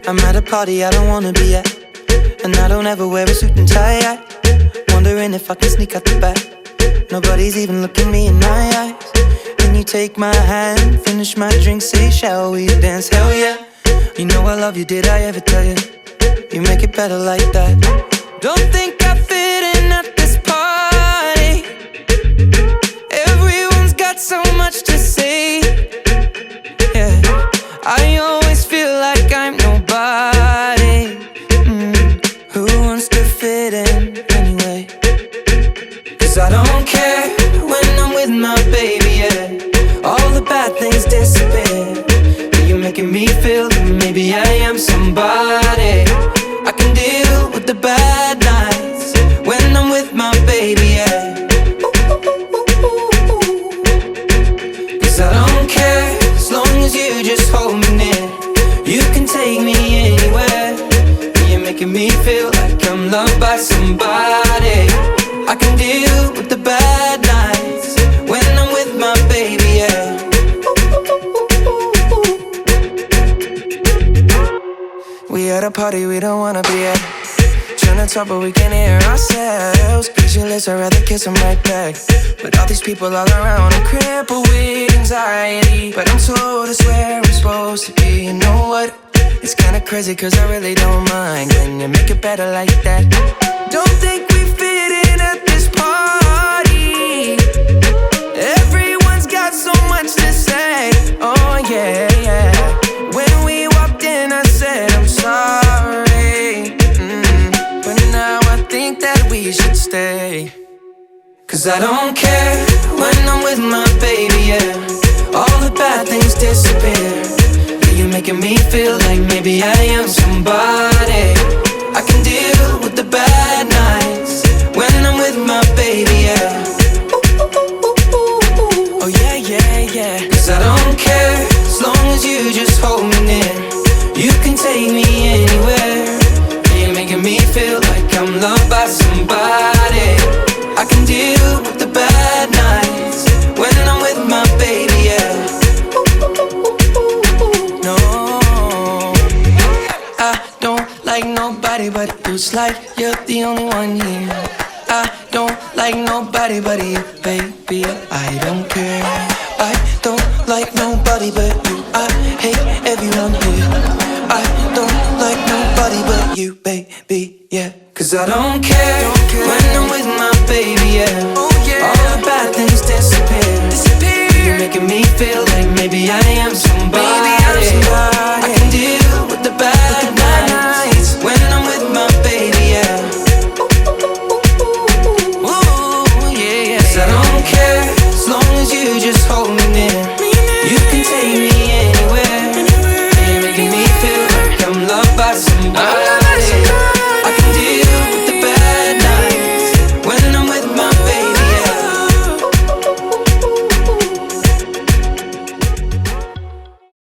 I'm at a party I don't wanna be at, and I don't ever wear a suit and tie. Wondering if I can sneak out the back. Nobody's even looking me in my eyes. Then you take my hand, finish my drink, say shall we dance? Hell yeah. You know I love you, did I ever tell you? You make it better like that. Don't think I fit in at this party. Everyone's got so much to say. Yeah, I always feel like I'm nobody. Who wants to fit in anyway? Cause I don't care when I'm with my baby, yeah. All the bad things disappear. You're making me feel that maybe I am somebody. I can deal with the bad nights when I'm with my baby, yeah. Cause I don't care as long as you just hold me near. You can take me anywhere. You're making me feel like I'm loved by somebody. I can deal with the bad nights when I'm with my baby, yeah. We at a party we don't wanna be at. Tryna talk but we can't hear ourselves. Pictureless, I'd rather kiss them right back. But all these people all around, I'm crippled with anxiety. But I'm told it's where I'm supposed to be. You know what? It's kinda crazy cause I really don't mind. Can you make it better like that? Don't think we fit in at this party. Everyone's got so much to say. Oh yeah, yeah. When we walked in I said I'm sorry. But now I think that we should stay. Cause I don't care when I'm with my baby, yeah. All the bad things disappear. You're making me feel like maybe I am somebody. I can deal with the bad nights when I'm with my baby, yeah. Oh yeah, yeah, yeah. Cause I don't care as long as you just hold me near. You can take me anywhere. You're making me feel like I'm loved by somebody. I can deal with the bad nights when I'm with my baby, yeah. No, I don't like nobody but you. It's like you're the only one here. I don't like nobody but you, baby. I don't care. I don't like nobody but you. I hate everyone here. I don't like nobody but you, baby, yeah. Cause I don't care when I'm with my baby, yeah. All the bad things disappear. You're making me feel like maybe I am someone.